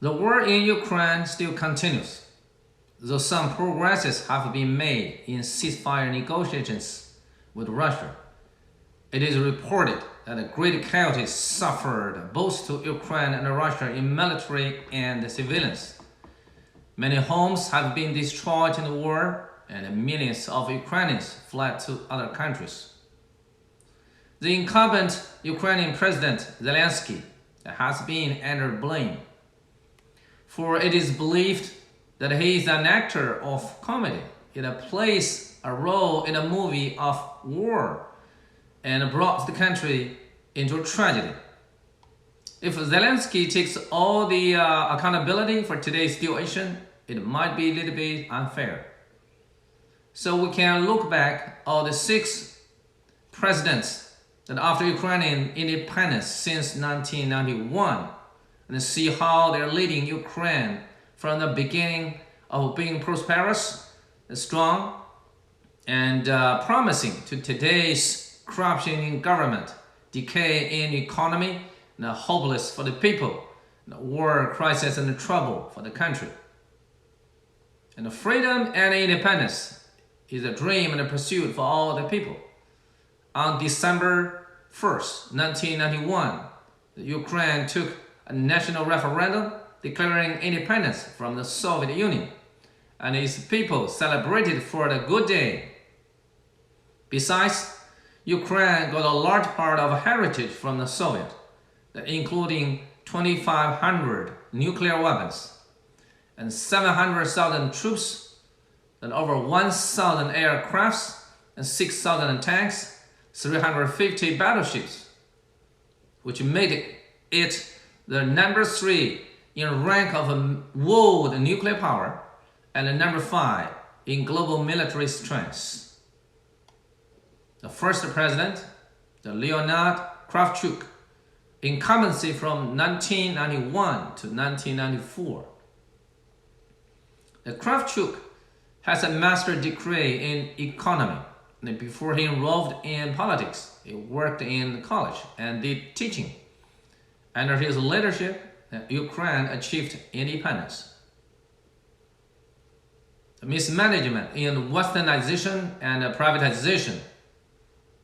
The war in Ukraine still continues, though some progresses have been made in ceasefire negotiations with Russia. It is reported that great casualties suffered both to Ukraine and Russia in military and civilians. Many homes have been destroyed in the war, and millions of Ukrainians fled to other countries. The incumbent Ukrainian President Zelensky has been under blame, for it is believed that he is an actor of comedy. He plays a role in a movie of war and brought the country into a tragedy. If Zelensky takes all the accountability for today's situation, it might be a little bit unfair. So we can look back all the 6 presidents that after Ukrainian independence since 1991 and see how they're leading Ukraine from the beginning of being prosperous, strong, and promising to today's corruption in government, decay in economy, and hopeless for the people, the war, crisis, and trouble for the country. And freedom and independence is a dream and a pursuit for all the people. On December 1st, 1991, Ukraine took a national referendum declaring independence from the Soviet Union, and its people celebrated for the good day. Besides, Ukraine got a large part of heritage from the Soviet, including 2,500 nuclear weapons, and 700,000 troops, and over 1,000 aircrafts, and 6,000 tanks, 350 battleships, which made it the number 3 in rank of world nuclear power and number 5 in global military strength. The first president, the Leonid Kravchuk, incumbency from 1991 to 1994. The Kravchuk has a master's degree in economy. And before he enrolled in politics, he worked in college and did teaching. Under his leadership, Ukraine achieved independence. The mismanagement in westernization and privatization.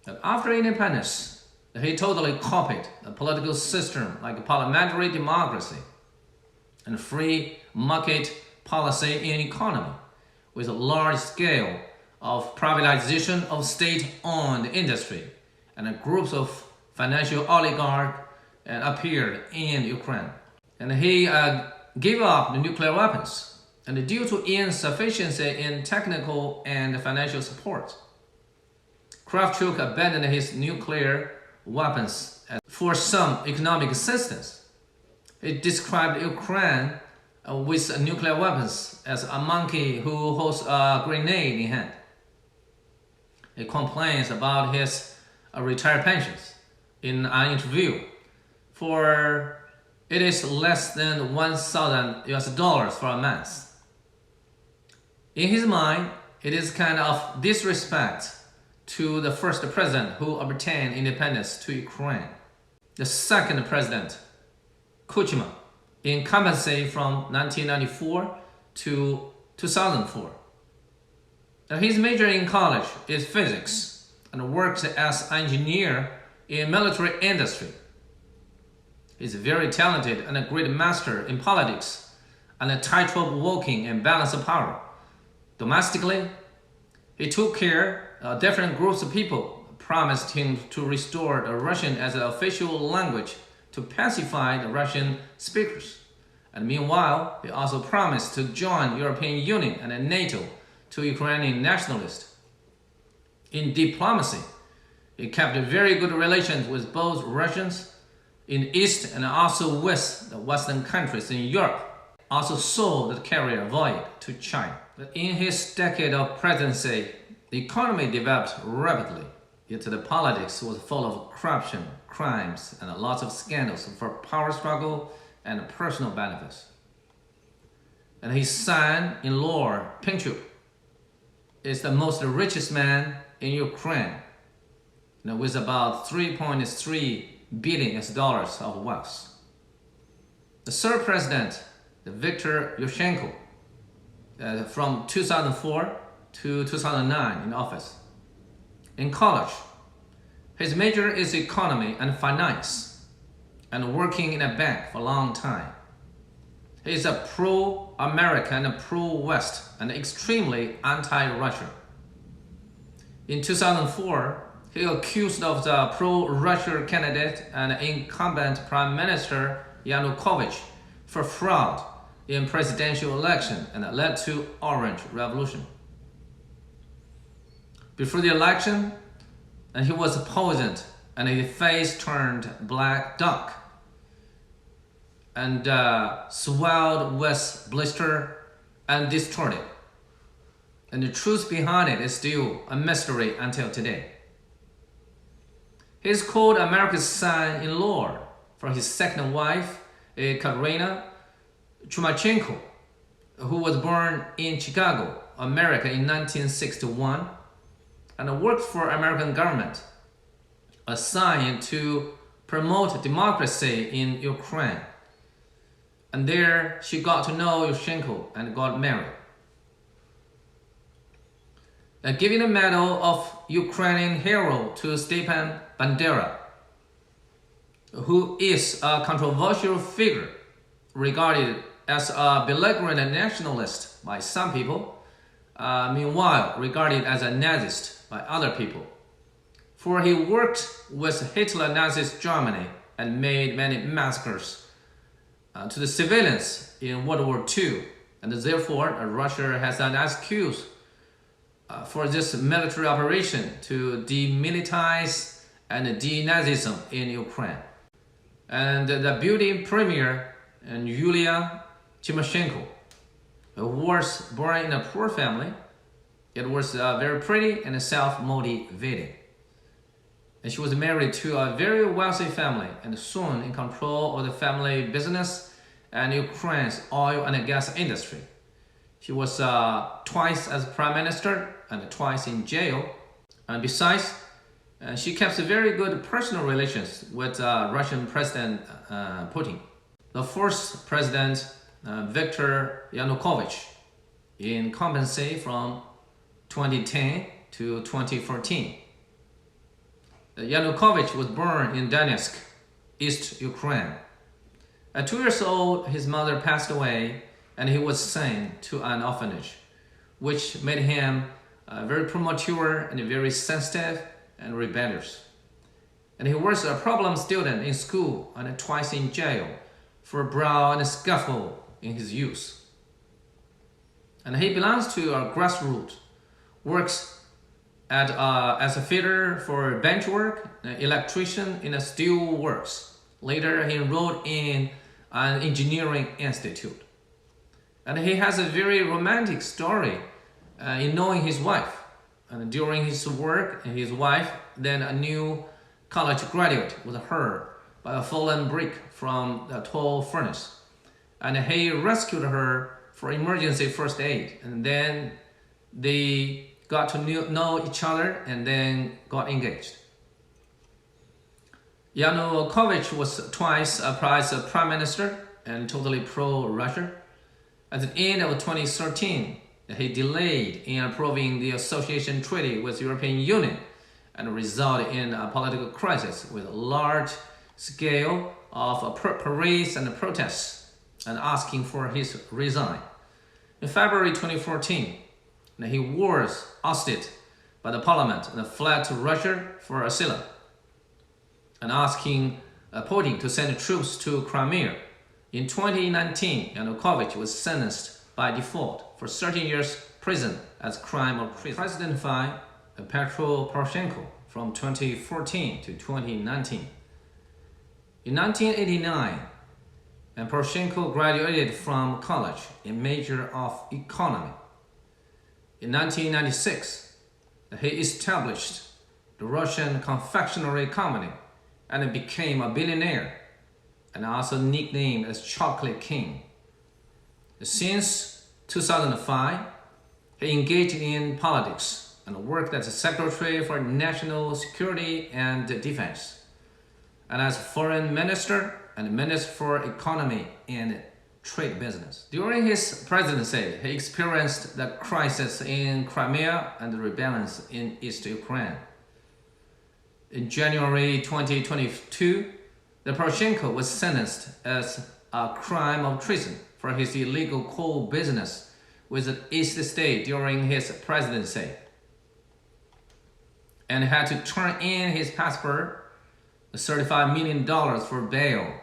And after independence, he totally copied the political system like parliamentary democracy and free market policy in economy with a large scale of privatization of state-owned industry, and groups of financial oligarchs appeared in Ukraine. And he gave up the nuclear weapons, and due to insufficiency in technical and financial support, Kravchuk abandoned his nuclear weapons for some economic assistance. He described Ukraine with nuclear weapons as a monkey who holds a grenade in hand. He complains about his retired pensions in an interview, for it is less than $1,000 for a month. In his mind, it is kind of disrespect to the first president who obtained independence to Ukraine. The second president, Kuchma, incumbency from 1994 to 2004. His major in college is physics and works as an engineer in military industry. He's very talented and a great master in politics and a tightrope walking and balance of power. Domestically, he took care of different groups of people, promised him to restore the Russian as an official language to pacify the Russian speakers. And meanwhile, he also promised to join European Union and NATO to Ukrainian nationalists. In diplomacy, he kept very good relations with both Russians in East and also with the Western countries in Europe. Also sold the carrier Void to China. In his decade of presidency, the economy developed rapidly, yet the politics was full of corruption, crimes, and lots of scandals for power struggle and personal benefits. And his son-in-law, Pinchuk, is the most richest man in Ukraine, with about $3.3 billion of wealth. The third president, Viktor Yushchenko, from 2004 to 2009 in office. In college, his major is economy and finance, and working in a bank for a long time. He is a pro-American and pro-West and extremely anti-Russia. In 2004, he accused of the pro-Russia candidate and incumbent Prime Minister Yanukovych for fraud in presidential election, and that led to Orange Revolution. Before the election, he was poisoned and his face turned black duck and swelled with blister and distorted. And the truth behind it is still a mystery until today. He is called America's son-in-law for his second wife, Katerina Chumachenko, who was born in Chicago, America in 1961 and worked for American government, assigned to promote democracy in Ukraine. And there she got to know Yushchenko and got married. Giving the medal of Ukrainian hero to Stepan Bandera, who is a controversial figure regarded as a belligerent nationalist by some people, meanwhile regarded as a Nazist by other people. For he worked with Hitler Nazi Germany and made many massacres to the civilians in World War II, and therefore Russia has an excuse for this military operation to demilitarize and denazism in Ukraine. And the beauty premier Yulia Tymoshenko, who was born in a poor family, it was very pretty and self-motivated. And she was married to a very wealthy family and soon in control of the family business and Ukraine's oil and gas industry. She was twice as prime minister and twice in jail. And besides, she kept very good personal relations with Russian President Putin. The first president, Viktor Yanukovych, in incumbency from 2010 to 2014. Yanukovych was born in Donetsk, East Ukraine. At 2 years old, his mother passed away and he was sent to an orphanage, which made him very premature and very sensitive and rebellious. And he was a problem student in school and twice in jail for brawl and scuffle in his youth. And he belongs to a grassroots, works as a fitter for bench work, an electrician in a steel works. Later, he enrolled in an engineering institute. And he has a very romantic story in knowing his wife. And during his work, his wife, then a new college graduate, was hurt by a fallen brick from the tall furnace. And he rescued her for emergency first aid. And then they got to know each other and then got engaged. Yanukovych was twice a prime minister and totally pro-Russia. At the end of 2013, he delayed in approving the association treaty with the European Union and resulted in a political crisis with a large scale of parades and protests and asking for his resign. In February 2014, he was ousted by the parliament and fled to Russia for asylum and asking Putin to send troops to Crimea. In 2019, Yanukovych was sentenced by default for 13 years prison as crime of treason. President 5, Petro Poroshenko, from 2014 to 2019. In 1989, Poroshenko graduated from college in major of economy. In 1996, he established the Russian confectionery company and became a billionaire and also nicknamed as Chocolate King. Since 2005, he engaged in politics and worked as a Secretary for National Security and Defense, and as Foreign Minister and Minister for Economy and trade business. During his presidency, he experienced the crisis in Crimea and the rebellions in East Ukraine. In January 2022, the Poroshenko was sentenced as a crime of treason for his illegal coal business with the East state during his presidency, and had to turn in his passport, $35 million for bail,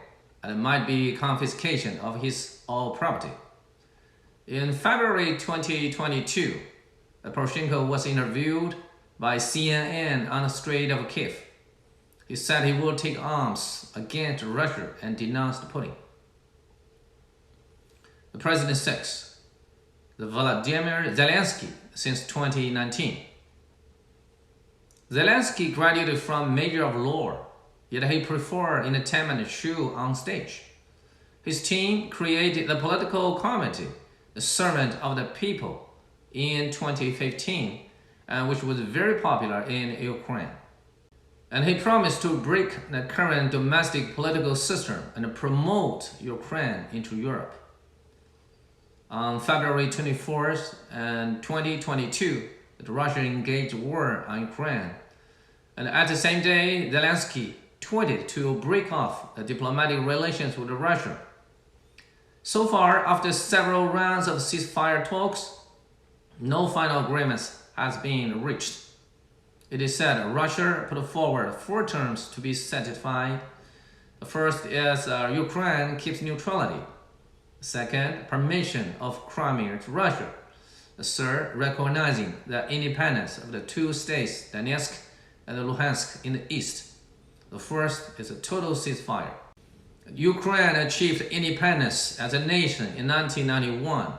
and it might be confiscation of his all property. In February 2022, Poroshenko was interviewed by CNN on the Strait of Kiev. He said he would take arms against Russia and denounced Putin. The President 6, Vladimir Zelensky, since 2019. Zelensky graduated from Major of Law, yet he preferred entertainment show on stage. His team created the political committee, the Servant of the People, in 2015, which was very popular in Ukraine. And he promised to break the current domestic political system and promote Ukraine into Europe. On February 24th, 2022, Russia engaged war on Ukraine. And at the same day, Zelensky tweeted to break off the diplomatic relations with Russia. So far, after several rounds of ceasefire talks, no final agreements has been reached. It is said Russia put forward 4 terms to be satisfied. The first is Ukraine keeps neutrality. The second, permission of Crimea to Russia. The third, recognizing the independence of the 2 states, Donetsk and Luhansk in the east. The first is a total ceasefire. Ukraine achieved independence as a nation in 1991,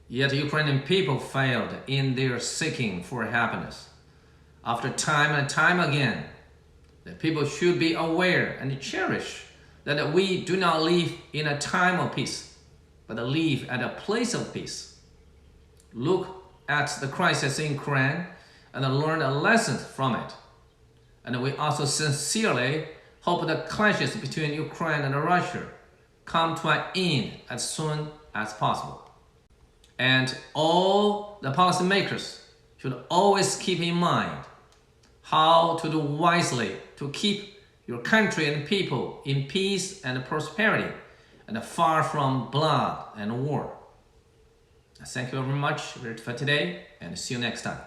yet Ukrainian people failed in their seeking for happiness. After time and time again, the people should be aware and cherish that we do not live in a time of peace, but live at a place of peace. Look at the crisis in Ukraine and learn a lesson from it. And we also sincerely hope the clashes between Ukraine and Russia come to an end as soon as possible. And all the policymakers should always keep in mind how to do wisely to keep your country and people in peace and prosperity and far from blood and war. Thank you very much for today, and see you next time.